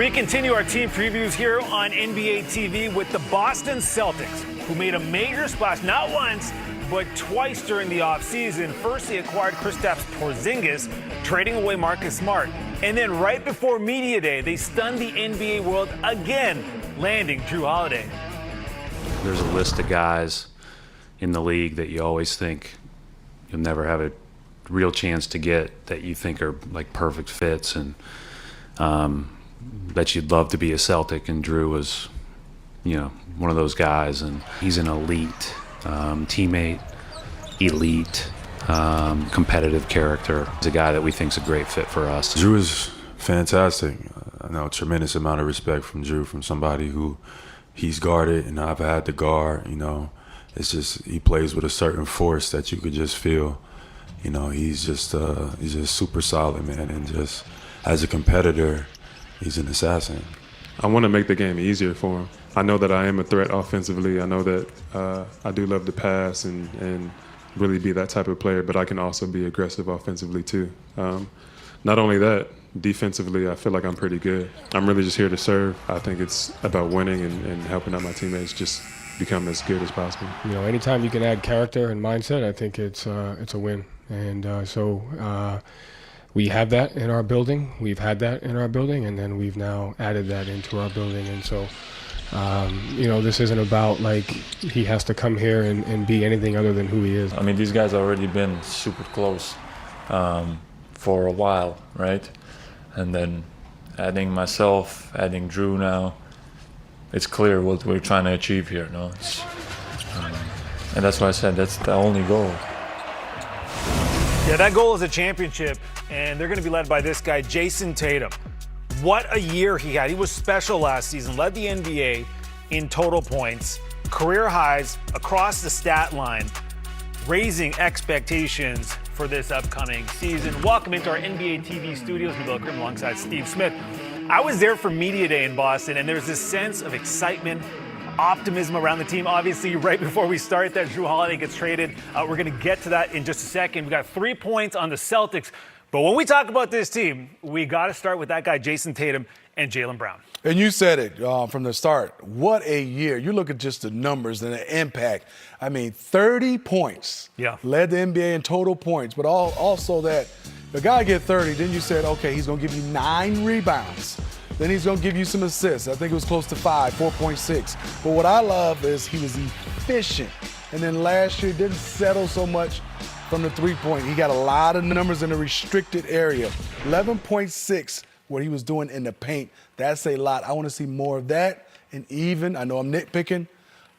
We continue our team previews here on NBA TV with the Boston Celtics, who made a major splash not once, but twice during the offseason. First, they acquired Kristaps Porzingis, trading away Marcus Smart. And then right before Media Day, they stunned the NBA world again, landing Jrue Holiday. There's a list of guys in the league that you always think you'll never have a real chance to get, that you think are like perfect fits, and that you'd love to be a Celtic, and Jrue was, one of those guys, and he's an elite teammate, elite competitive character. He's a guy that we think's a great fit for us. Jrue is fantastic. I know a tremendous amount of respect from Jrue, from somebody who he's guarded and I've had to guard. It's just he plays with a certain force that you could just feel. He's just super solid, man, and just as a competitor, he's an assassin. I want to make the game easier for him. I know that I am a threat offensively. I know that I do love to pass and really be that type of player, but I can also be aggressive offensively too. Not only that, defensively, I feel like I'm pretty good. I'm really just here to serve. I think it's about winning and helping out my teammates just become as good as possible. Anytime you can add character and mindset, I think it's a win. And so we have that in our building. We've had that in our building, and then we've now added that into our building. And so, this isn't about like he has to come here and be anything other than who he is. I mean, these guys already been super close for a while, right? And then adding myself, adding Jrue now, it's clear what we're trying to achieve here, no? And that's why I said that's the only goal. Yeah, that goal is a championship, and they're going to be led by this guy, Jason Tatum. What a year he had. He was special last season, led the NBA in total points, career highs across the stat line, raising expectations for this upcoming season. Welcome into our NBA TV studios with Bill Grimm alongside Steve Smith. I was there for Media Day in Boston, and there's this sense of excitement, optimism around the team. Obviously, right before we start that Jrue Holiday gets traded. We're going to get to that in just a second. We got 3 points on the Celtics. But when we talk about this team, we got to start with that guy, Jason Tatum and Jaylen Brown. And you said it from the start. What a year. You look at just the numbers and the impact. I mean, 30 points. Yeah. Led the NBA in total points. But also that the guy get 30, then you said, okay, he's going to give you 9 rebounds. Then he's going to give you some assists. I think it was close to 5, 4.6. But what I love is he was efficient. And then last year didn't settle so much from the three-point. He got a lot of numbers in the restricted area. 11.6, what he was doing in the paint. That's a lot. I want to see more of that. And even, I know I'm nitpicking,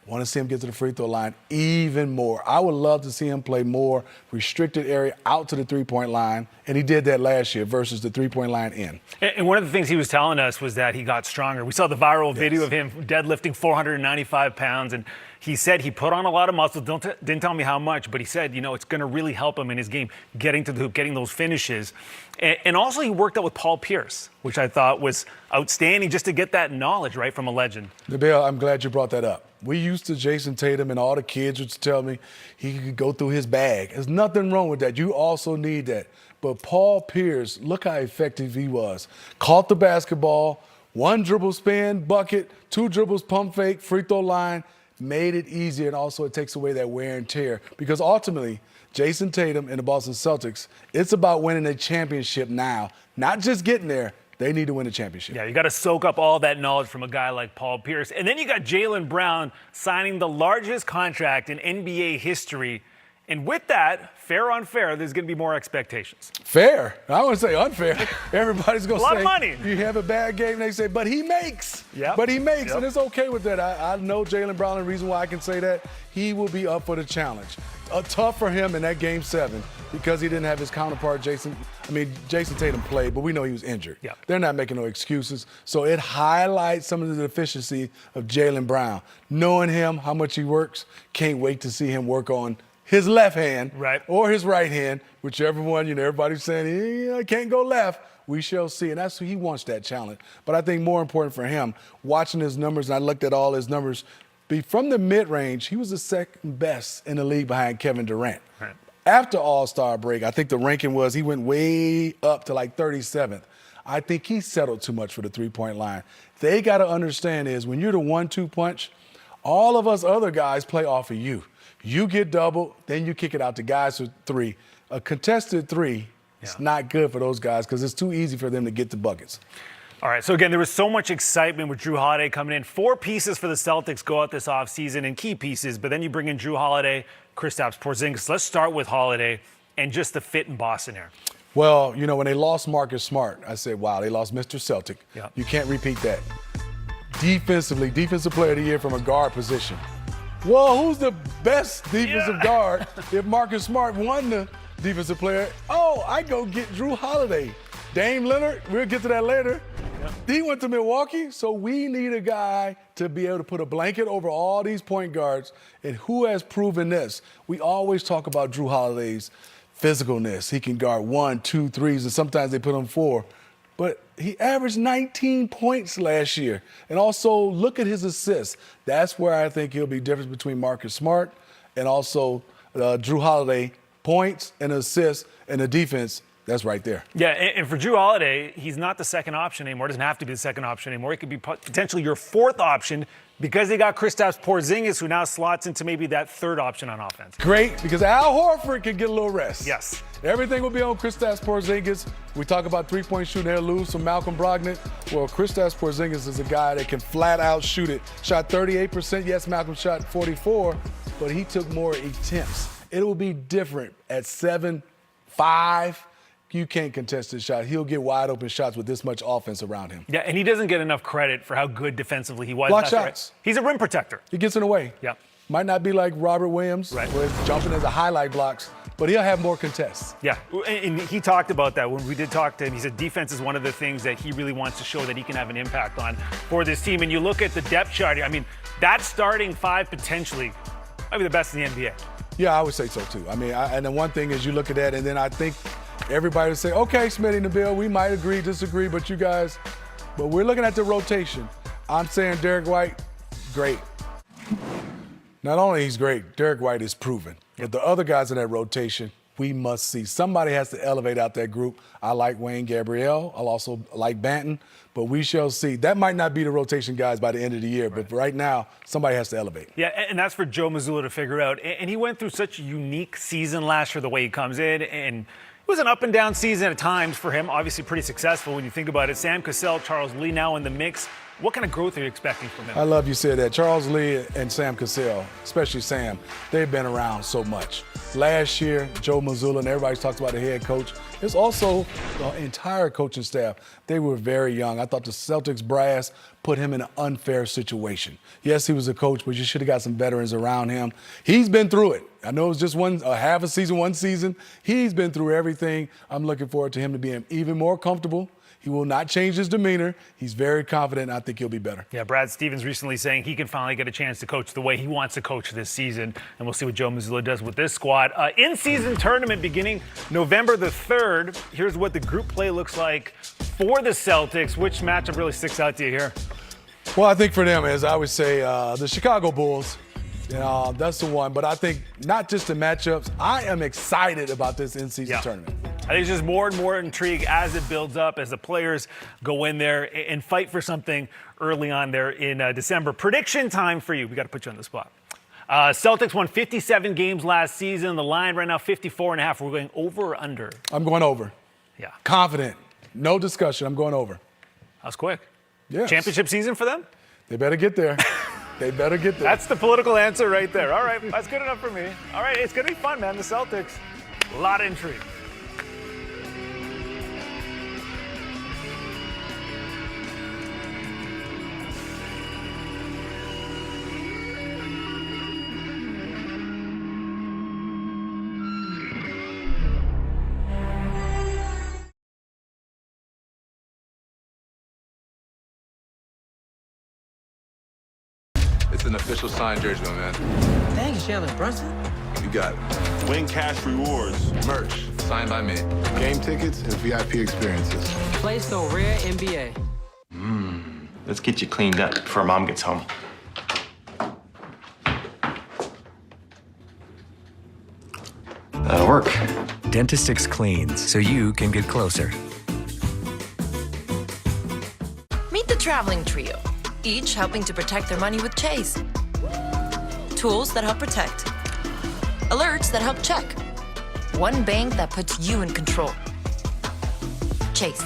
I want to see him get to the free throw line even more. I would love to see him play more restricted area out to the three-point line, and he did that last year versus the three-point line in. And one of the things he was telling us was that he got stronger. We saw the viral video of him deadlifting 495 pounds, and he said he put on a lot of muscle. Didn't tell me how much, but he said, it's going to really help him in his game, getting to the hoop, getting those finishes. And also he worked out with Paul Pierce, which I thought was outstanding just to get that knowledge, right, from a legend. Nabil, I'm glad you brought that up. We used to Jason Tatum, and all the kids would tell me he could go through his bag. There's nothing wrong with that. You also need that. But Paul Pierce, look how effective he was. Caught the basketball, 1 dribble spin, bucket, 2 dribbles, pump fake, free throw line, made it easier, and also it takes away that wear and tear. Because ultimately, Jason Tatum and the Boston Celtics, it's about winning a championship now, not just getting there. They need to win a championship. Yeah, you got to soak up all that knowledge from a guy like Paul Pierce. And then you got Jaylen Brown signing the largest contract in NBA history. And with that, fair or unfair, there's going to be more expectations. Fair. I wouldn't say unfair. Everybody's going to say, a lot of money. You have a bad game, they say, but he makes. Yep. But he makes, Yep. and it's okay with that. I know Jaylen Brown, and the reason why I can say that, he will be up for the challenge. Tough for him in that Game 7 because he didn't have his counterpart, Jason Tatum played, but we know he was injured. Yep. They're not making no excuses. So it highlights some of the deficiency of Jaylen Brown. Knowing him, how much he works, can't wait to see him work on his left hand or his right hand, whichever one, everybody's saying, I can't go left. We shall see. And that's who he wants, that challenge. But I think more important for him, watching his numbers, and I looked at all his numbers, from the mid-range, he was the second best in the league behind Kevin Durant. Right. After All-Star break, I think the ranking was he went way up to like 37th. I think he settled too much for the three-point line. They got to understand is when you're the 1-2 punch, all of us other guys play off of you. You get double, then you kick it out to guys with three. A contested three is not good for those guys because it's too easy for them to get the buckets. All right, so again, there was so much excitement with Jrue Holiday coming in. 4 pieces for the Celtics go out this offseason, and key pieces, but then you bring in Jrue Holiday, Kristaps Porzingis. Let's start with Holiday and just the fit in Boston here. Well, you know, when they lost Marcus Smart, I said, wow, they lost Mr. Celtic. Yeah. You can't repeat that. Defensively, Defensive Player of the Year from a guard position. Well, who's the best defensive guard if Marcus Smart won the Defensive Player? Oh, I go get Jrue Holiday. Dame Leonard, we'll get to that later. He went to Milwaukee, so we need a guy to be able to put a blanket over all these point guards. And who has proven this? We always talk about Jrue Holiday's physicalness. He can guard 1, 2, 3s, and sometimes they put him 4. But he averaged 19 points last year. And also, look at his assists. That's where I think he'll be different between Marcus Smart and also Jrue Holiday. Points and assists and the defense, that's right there. Yeah, and for Jrue Holiday, he's not the second option anymore. Doesn't have to be the second option anymore. He could be potentially your 4th option because they got Kristaps Porzingis, who now slots into maybe that 3rd option on offense. Great, because Al Horford can get a little rest. Yes. Everything will be on Kristaps Porzingis. We talk about three-point shooting. They'll lose from Malcolm Brogdon. Well, Kristaps Porzingis is a guy that can flat out shoot it. Shot 38%. Yes, Malcolm shot 44%, but he took more attempts. It will be different at 7-5. You can't contest his shot. He'll get wide open shots with this much offense around him. Yeah, and he doesn't get enough credit for how good defensively he was. Block That's shots. Right. He's a rim protector. He gets in the way. Yeah. Might not be like Robert Williams, Right. where it's jumping as a highlight blocks, but he'll have more contests. Yeah, and he talked about that when we did talk to him. He said defense is one of the things that he really wants to show that he can have an impact on for this team. And you look at the depth chart, I mean, that starting 5 potentially might be the best in the NBA. Yeah, I would say so too. I mean, and the one thing is you look at that, and then I think everybody would say, okay, Smitty and the Bill, we might agree, disagree, but you guys, but we're looking at the rotation. I'm saying Derek White, great. Not only he's great, Derek White is proven. But the other guys in that rotation, we must see. Somebody has to elevate out that group. I like Wayne Gabrielle. I'll also like Banton. But we shall see. That might not be the rotation guys by the end of the year, but right now, somebody has to elevate. Yeah, and that's for Joe Mazzulla to figure out. And he went through such a unique season last year, the way he comes in. And it was an up and down season at times for him. Obviously pretty successful when you think about it. Sam Cassell, Charles Lee now in the mix. What kind of growth are you expecting from him? I love you said that. Charles Lee and Sam Cassell, especially Sam, they've been around so much. Last year, Joe Mazzulla, and everybody talks about the head coach. It's also the entire coaching staff. They were very young. I thought the Celtics brass put him in an unfair situation. Yes, he was a coach, but you should have got some veterans around him. He's been through it. I know it was just half a season, one season. He's been through everything. I'm looking forward to him to being even more comfortable. He will not change his demeanor. He's very confident, and I think he'll be better. Yeah, Brad Stevens recently saying he can finally get a chance to coach the way he wants to coach this season, and we'll see what Joe Mazzulla does with this squad. In-season tournament beginning November the 3rd. Here's what the group play looks like for the Celtics. Which matchup really sticks out to you here? Well, I think for them, as I would say, the Chicago Bulls. That's the one. But I think not just the matchups. I am excited about this in-season tournament. I think it's just more and more intrigue as it builds up, as the players go in there and fight for something early on there in December. Prediction time for you. We got to put you on the spot. Celtics won 57 games last season. The line right now, 54.5. We're going over or under? I'm going over. Yeah. Confident. No discussion. I'm going over. That's quick. Yes. Championship season for them? They better get there. They better get there. That's the political answer right there. All right, that's good enough for me. All right, it's going to be fun, man. The Celtics, a lot of intrigue. It's an official signed jersey, my man. Dang, Jalen Brunson. You got it. Win cash rewards. Merch. Signed by me. Game tickets and VIP experiences. Play so rare, NBA. Let's get you cleaned up before Mom gets home. That'll work. Dentistix cleans so you can get closer. traveling trio, each helping to protect their money with Chase. Tools that help protect. Alerts that help check. One bank that puts you in control. Chase,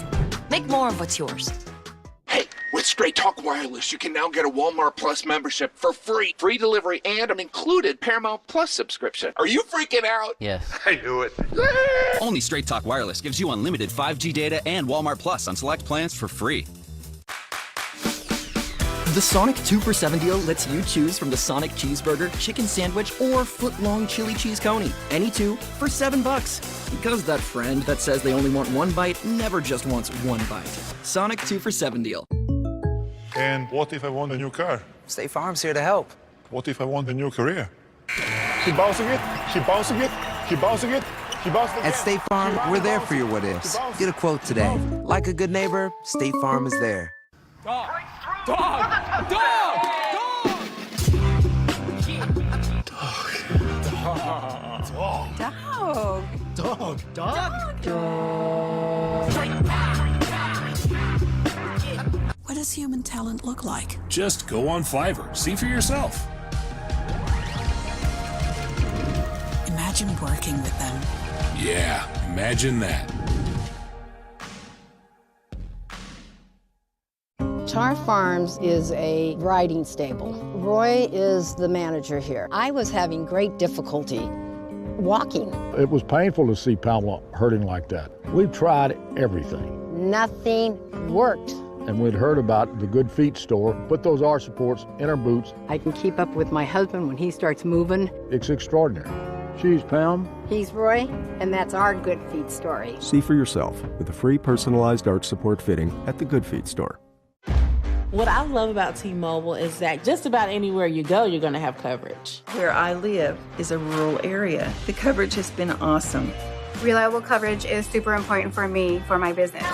make more of what's yours. Hey, with Straight Talk Wireless, you can now get a Walmart Plus membership for free. Free delivery and an included Paramount Plus subscription. Are you freaking out? Yes. I knew it. Only Straight Talk Wireless gives you unlimited 5G data and Walmart Plus on select plans for free. The Sonic 2 for $7 deal lets you choose from the Sonic Cheeseburger, Chicken Sandwich, or Foot-Long Chili Cheese Coney. Any two for $7. Because that friend that says they only want one bite never just wants one bite. Sonic 2 for $7 deal. And what if I want a new car? State Farm's here to help. What if I want a new career? Keep bouncing it, keep bouncing it, keep bouncing it, keep bouncing it. At State Farm, we're there for your what ifs. Get a quote today. Like a good neighbor, State Farm is there. Dog! Dog! Dog! Dog! What does human talent look like? Just go on Fiverr. See for yourself. Imagine working with them. Yeah, imagine that. Char Farms is a riding stable. Roy is the manager here. I was having great difficulty walking. It was painful to see Pamela hurting like that. We tried everything. Nothing worked. And we'd heard about the Good Feet store. Put those R supports in her boots. I can keep up with my husband when he starts moving. It's extraordinary. She's Pam. He's Roy, and that's our Good Feet story. See for yourself with a free personalized arch support fitting at the Good Feet store. What I love about T-Mobile is that just about anywhere you go, you're going to have coverage. Where I live is a rural area. The coverage has been awesome. Reliable coverage is super important for me, for my business.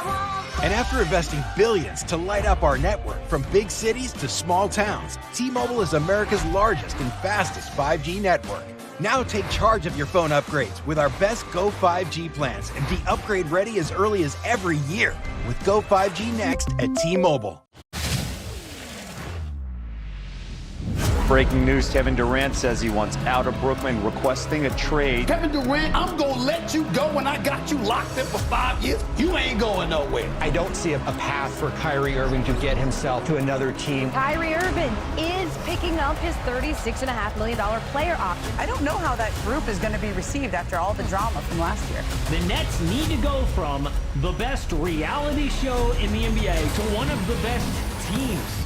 And after investing billions to light up our network from big cities to small towns, T-Mobile is America's largest and fastest 5G network. Now take charge of your phone upgrades with our best Go 5G plans and be upgrade ready as early as every year with Go 5G Next at T-Mobile. Breaking news, Kevin Durant says he wants out of Brooklyn, requesting a trade. Kevin Durant, I'm going to let you go when I got you locked up for 5 years. You ain't going nowhere. I don't see a path for Kyrie Irving to get himself to another team. Kyrie Irving is picking up his $36.5 million player option. I don't know how that group is going to be received after all the drama from last year. The Nets need to go from the best reality show in the NBA to one of the best teams.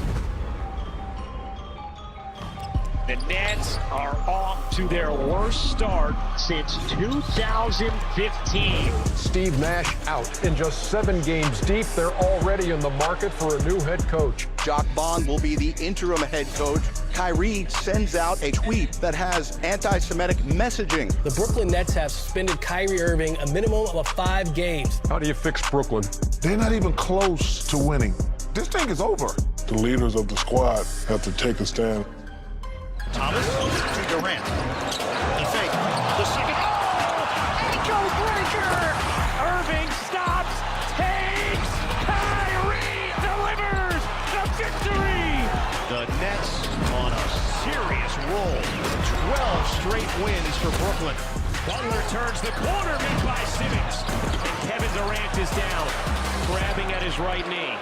The Nets are off to their worst start since 2015. Steve Nash out. In just 7 games deep, they're already in the market for a new head coach. Jacques Bond will be the interim head coach. Kyrie sends out a tweet that has anti-Semitic messaging. The Brooklyn Nets have suspended Kyrie Irving a minimum of 5 games. How do you fix Brooklyn? They're not even close to winning. This thing is over. The leaders of the squad have to take a stand. Thomas to Durant. He faked. The second. Oh! Ankle breaker! Irving stops, takes, Kyrie delivers the victory! The Nets on a serious roll. 12 straight wins for Brooklyn. Butler turns the corner, made by Simmons. And Kevin Durant is down, grabbing at his right knee.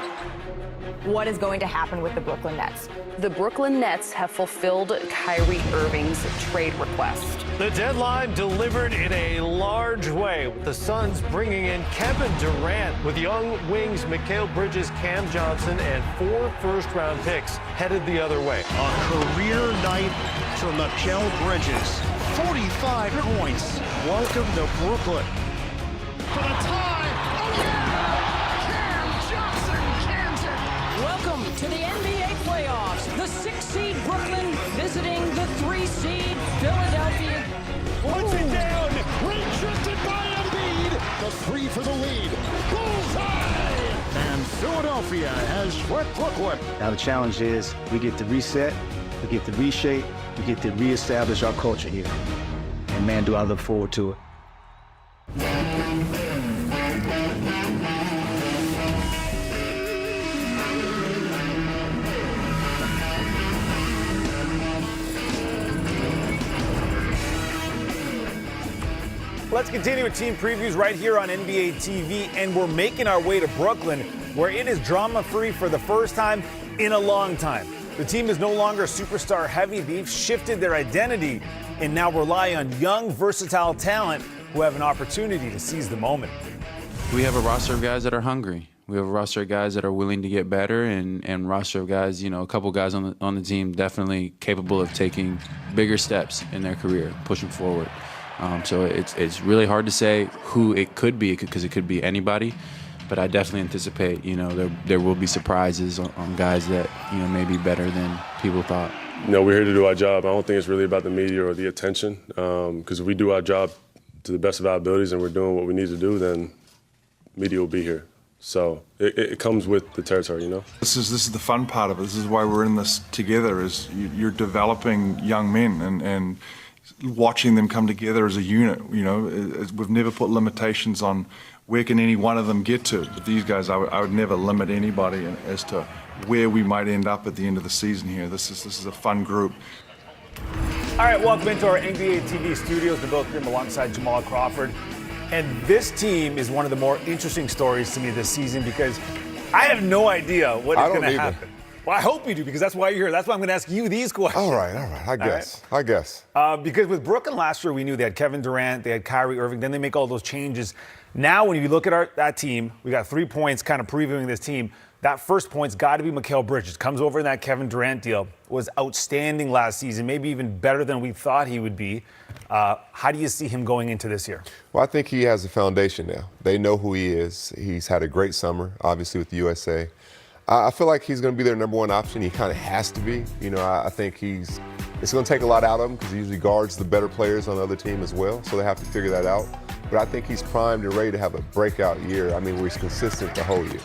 What is going to happen with the Brooklyn Nets? The Brooklyn Nets have fulfilled Kyrie Irving's trade request. The deadline delivered in a large way. The Suns bringing in Kevin Durant with young wings Mikal Bridges, Cam Johnson, and 4 first-round picks headed the other way. A career night for Mikal Bridges. 45 points. Welcome to Brooklyn. For the tie. Oh, yeah! Cam Johnson cans it. Welcome to the NBA playoffs. The 6-seed Brooklyn visiting the 3-seed Philadelphia. Puts it down. Rejected by Embiid. The 3 for the lead. Bullseye! And Philadelphia has swept Brooklyn. Now the challenge is we get to reset, we get to reshape, we get to reestablish our culture here. And man, do I look forward to it. Let's continue with team previews right here on NBA TV, and we're making our way to Brooklyn, where it is drama-free for the first time in a long time. The team is no longer superstar heavy. They've shifted their identity and now rely on young, versatile talent who have an opportunity to seize the moment. We have a roster of guys that are hungry. We have a roster of guys that are willing to get better, and roster of guys, a couple guys on the team definitely capable of taking bigger steps in their career, pushing forward. So it's really hard to say who it could be, because it could be anybody. But I definitely anticipate, there will be surprises on guys that, may be better than people thought. We're here to do our job. I don't think it's really about the media or the attention, because if we do our job to the best of our abilities and we're doing what we need to do, then media will be here. So it comes with the territory, This is the fun part of it. This is why we're in this together, is you're developing young men and watching them come together as a unit. We've never put limitations on where can any one of them get to. But these guys, I would never limit anybody as to where we might end up at the end of the season here. This is a fun group. All right, welcome into our NBA TV studios. The Bill Grimm alongside Jamal Crawford. And this team is one of the more interesting stories to me this season, because I have no idea what is going to happen. Well, I hope you do, because that's why you're here. That's why I'm going to ask you these questions. All right. I guess. Because with Brooklyn last year, we knew they had Kevin Durant, they had Kyrie Irving, then they make all those changes. Now, when you look at that team, we got 3 points kind of previewing this team. That first point's got to be Mikal Bridges. Comes over in that Kevin Durant deal. Was outstanding last season, maybe even better than we thought he would be. How do you see him going into this year? Well, I think he has a foundation now. They know who he is. He's had a great summer, obviously, with the USA. I feel like he's going to be their number one option. He kind of has to be. I think it's going to take a lot out of him, because he usually guards the better players on the other team as well, so they have to figure that out. But I think he's primed and ready to have a breakout year. Where he's consistent the whole year.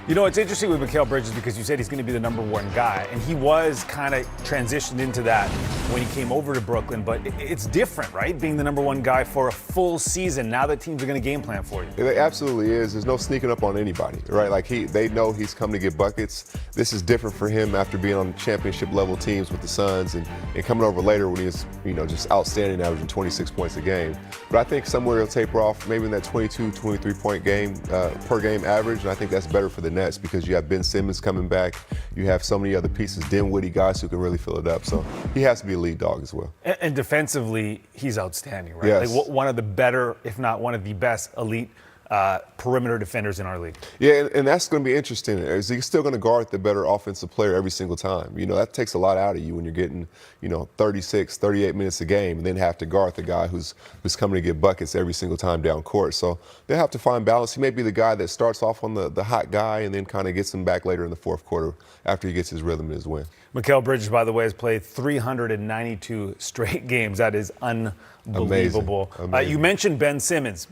It's interesting with Mikal Bridges, because you said he's going to be the number one guy, and he was kind of transitioned into that when he came over to Brooklyn, but it's different, right? Being the number one guy for a full season. Now that teams are going to game plan for you. It absolutely is. There's no sneaking up on anybody, right? They know he's come to get buckets. This is different for him after being on championship level teams with the Suns and coming over later when he was, just outstanding, averaging 26 points a game. But I think somewhere he'll taper off, maybe in that 22, 23 point game per game average, and I think that's better for the Nets, because you have Ben Simmons coming back. You have so many other pieces, Dinwiddie, guys who can really fill it up. So he has to be a lead dog as well. And defensively, he's outstanding, right? Yes. One of the better, if not one of the best elite perimeter defenders in our league. Yeah, and that's going to be interesting. Is he still going to guard the better offensive player every single time? That takes a lot out of you when you're getting, 36, 38 minutes a game, and then have to guard the guy who's coming to get buckets every single time down court. So they'll have to find balance. He may be the guy that starts off on the hot guy and then kind of gets him back later in the fourth quarter after he gets his rhythm and his win. Mikal Bridges, by the way, has played 392 straight games. That is unbelievable. Amazing. You mentioned Ben Simmons.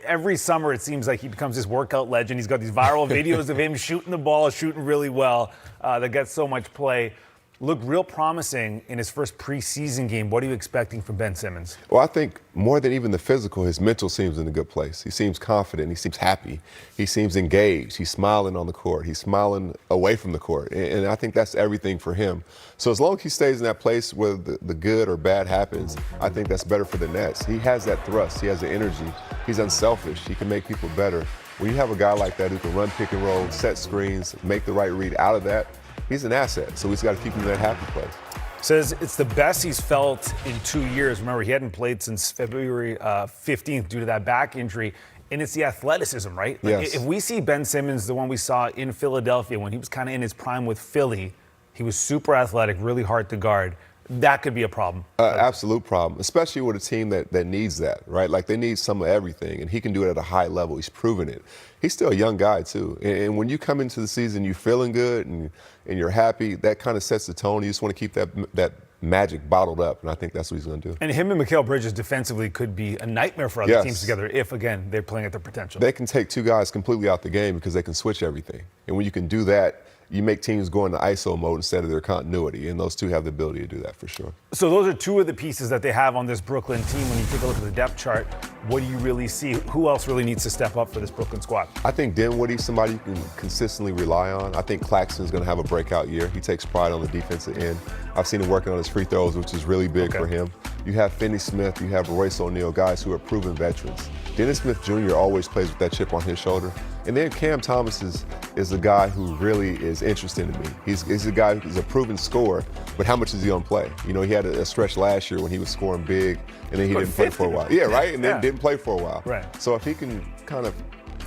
Every summer it seems like he becomes this workout legend. He's got these viral videos of him shooting the ball, shooting really well, that gets so much play. Looked real promising in his first preseason game. What are you expecting from Ben Simmons? Well, I think more than even the physical, his mental seems in a good place. He seems confident. He seems happy. He seems engaged. He's smiling on the court. He's smiling away from the court. And I think that's everything for him. So as long as he stays in that place where the good or bad happens, I think that's better for the Nets. He has that thrust. He has the energy. He's unselfish. He can make people better. When you have a guy like that who can run pick and roll, set screens, make the right read out of that, he's an asset, so he's got to keep him in that happy place. Says it's the best he's felt in 2 years. Remember, he hadn't played since February 15th due to that back injury. And it's the athleticism, right? Yes. If we see Ben Simmons, the one we saw in Philadelphia when he was kind of in his prime with Philly, he was super athletic, really hard to guard. That could be a problem. Absolute problem, especially with a team that needs that, right? They need some of everything, and he can do it at a high level. He's proven it. He's still a young guy, too. And when you come into the season, you're feeling good and you're happy, that kind of sets the tone. You just want to keep that magic bottled up, and I think that's what he's going to do. And him and Mikal Bridges defensively could be a nightmare for other teams together if, again, they're playing at their potential. They can take two guys completely out the game because they can switch everything. And when you can do that you make teams go into ISO mode instead of their continuity, and those two have the ability to do that for sure. So those are two of the pieces that they have on this Brooklyn team. When you take a look at the depth chart, what do you really see? Who else really needs to step up for this Brooklyn squad? I think Dinwiddie's somebody you can consistently rely on. I think Claxton's going to have a breakout year. He takes pride on the defensive end. I've seen him working on his free throws, which is really big for him. You have Finney Smith, you have Royce O'Neal, guys who are proven veterans. Dennis Smith Jr. always plays with that chip on his shoulder. And then Cam Thomas is a guy who really is interesting to me. He's a guy who's a proven scorer, but how much is he going to play? You know, he had a stretch last year when he was scoring big, and then he didn't play for a while. Yeah, right? And then didn't play for a while. Right. So if he can kind of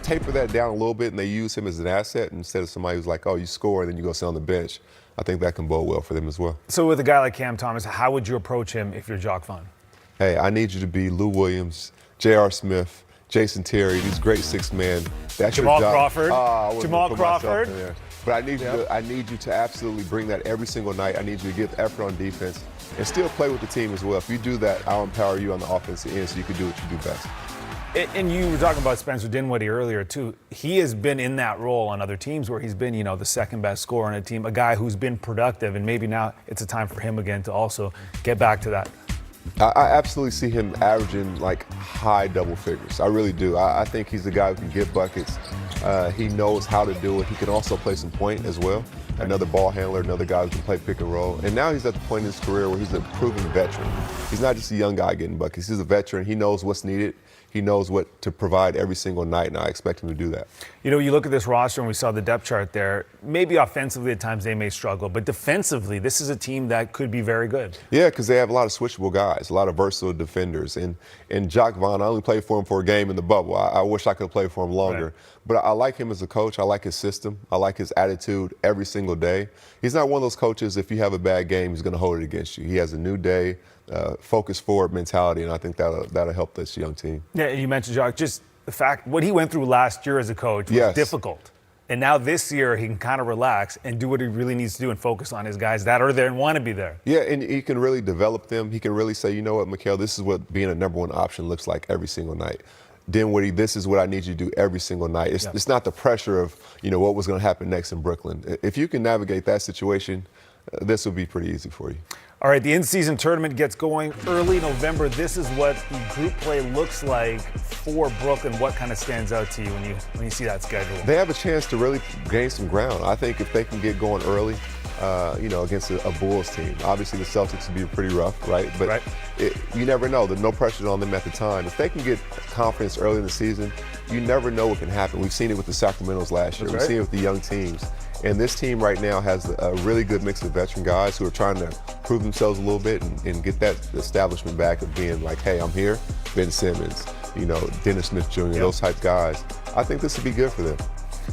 taper that down a little bit and they use him as an asset instead of somebody who's like, oh, you score and then you go sit on the bench, I think that can bode well for them as well. So with a guy like Cam Thomas, how would you approach him if you're Jacque Vaughn? Hey, I need you to be Lou Williams, J.R. Smith, Jason Terry, these great six-man. That's Jamal your job. Crawford. Jamal Crawford. But I need you to absolutely bring that every single night. I need you to give effort on defense and still play with the team as well. If you do that, I'll empower you on the offensive end so you can do what you do best. And you were talking about Spencer Dinwiddie earlier, too. He has been in that role on other teams where he's been, the second best scorer on a team, a guy who's been productive, and maybe now it's a time for him again to also get back to that. I absolutely see him averaging like high double figures. I really do. I think he's a guy who can get buckets. He knows how to do it. He can also play some point as well. Another ball handler, another guy who can play pick and roll. And now he's at the point in his career where he's a proven veteran. He's not just a young guy getting buckets. He's a veteran. He knows what's needed. He knows what to provide every single night, and I expect him to do that. You look at this roster, and we saw the depth chart there. Maybe offensively at times they may struggle, but defensively, this is a team that could be very good. Yeah, because they have a lot of switchable guys, a lot of versatile defenders. And Jacque Vaughn, I only played for him for a game in the bubble. I wish I could have played for him longer. Right. But I like him as a coach. I like his system. I like his attitude every single day. He's not one of those coaches, if you have a bad game, he's going to hold it against you. He has a new day. Focus forward mentality, and I think that'll help this young team. Yeah, you mentioned Jacque, just the fact what he went through last year as a coach was difficult. And now this year he can kind of relax and do what he really needs to do and focus on his guys that are there and want to be there. Yeah, and he can really develop them. He can really say, you know what, Mikal, this is what being a number one option looks like every single night. Dinwiddie, this is what I need you to do every single night. It's not the pressure of, what was going to happen next in Brooklyn. If you can navigate that situation, this will be pretty easy for you. All right, the in-season tournament gets going early November. This is what the group play looks like for Brooklyn. What kind of stands out to you when you see that schedule? They have a chance to really gain some ground. I think if they can get going early, against a Bulls team. Obviously, the Celtics would be pretty rough, right? But you never know. There's no pressure on them at the time. If they can get confidence early in the season, you never know what can happen. We've seen it with the Sacramentos last year. We've seen it with the young teams. And this team right now has a really good mix of veteran guys who are trying to prove themselves a little bit and get that establishment back of being like, hey, I'm here. Ben Simmons, Dennis Smith Jr., those type guys. I think this would be good for them.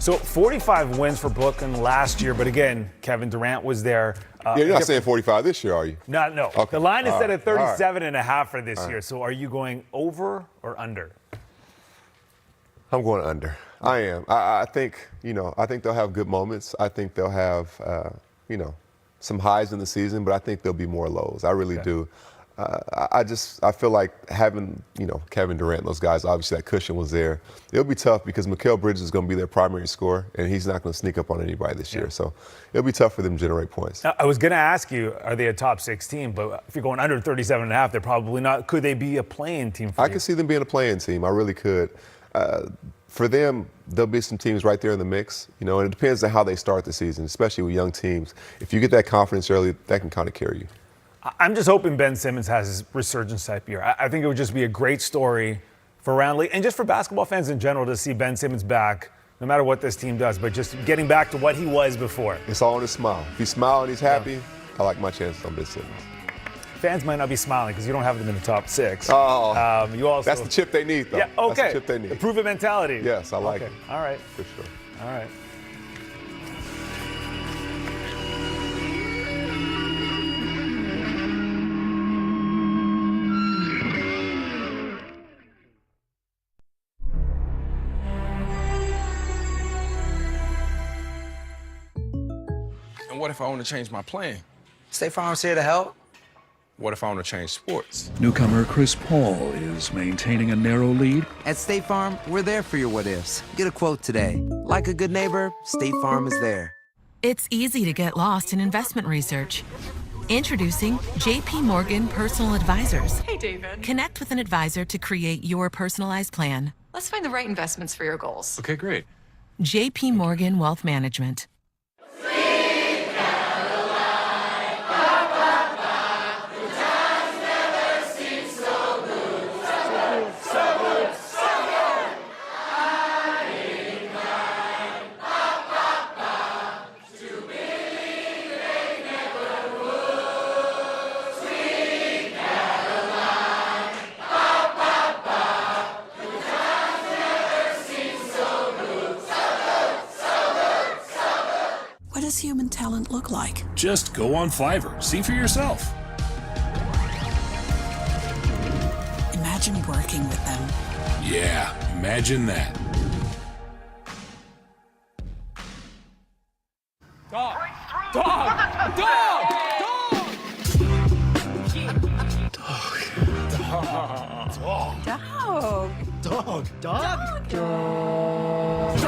So 45 wins for Brooklyn last year, but again, Kevin Durant was there. You're not saying 45 this year, are you? No. Okay. The line is set at 37.5 for this year. Right. So are you going over or under? I'm going under. I am. I think, I think they'll have good moments. I think they'll have, some highs in the season, but I think there'll be more lows. I really do. I feel like having, Kevin Durant and those guys, obviously that cushion was there. It'll be tough because Mikal Bridges is going to be their primary scorer, and he's not going to sneak up on anybody this year. So it'll be tough for them to generate points. I was going to ask you, are they a top 6 team? But if you're going under 37.5, they're probably not. Could they be a play-in team for you? I could see them being a play-in team. I really could. For them, there'll be some teams right there in the mix, and it depends on how they start the season, especially with young teams. If you get that confidence early, that can kind of carry you. I'm just hoping Ben Simmons has his resurgence type year. I think it would just be a great story for Round League and just for basketball fans in general to see Ben Simmons back, no matter what this team does, but just getting back to what he was before. It's all in his smile. If he's smiling, he's happy. I like my chances on Ben Simmons. Fans might not be smiling because you don't have them in the top 6. Oh, you also, that's the chip they need, though. Yeah, okay. That's the chip they need. The prove-it mentality. Yes, I like it. All right. For sure. All right. And what if I want to change my plan? State Farm's here to help. What if I want to change sports? Newcomer Chris Paul is maintaining a narrow lead. At State Farm, we're there for your what-ifs. Get a quote today. Like a good neighbor, State Farm is there. It's easy to get lost in investment research. Introducing JP Morgan Personal Advisors. Hey, David. Connect with an advisor to create your personalized plan. Let's find the right investments for your goals. Okay, great. JP Morgan Wealth Management. What does human talent look like? Just go on Fiverr. See for yourself. Imagine working with them. Yeah, imagine that. Dog! Dog! Dog! Dog. Dog! Dog! Dog!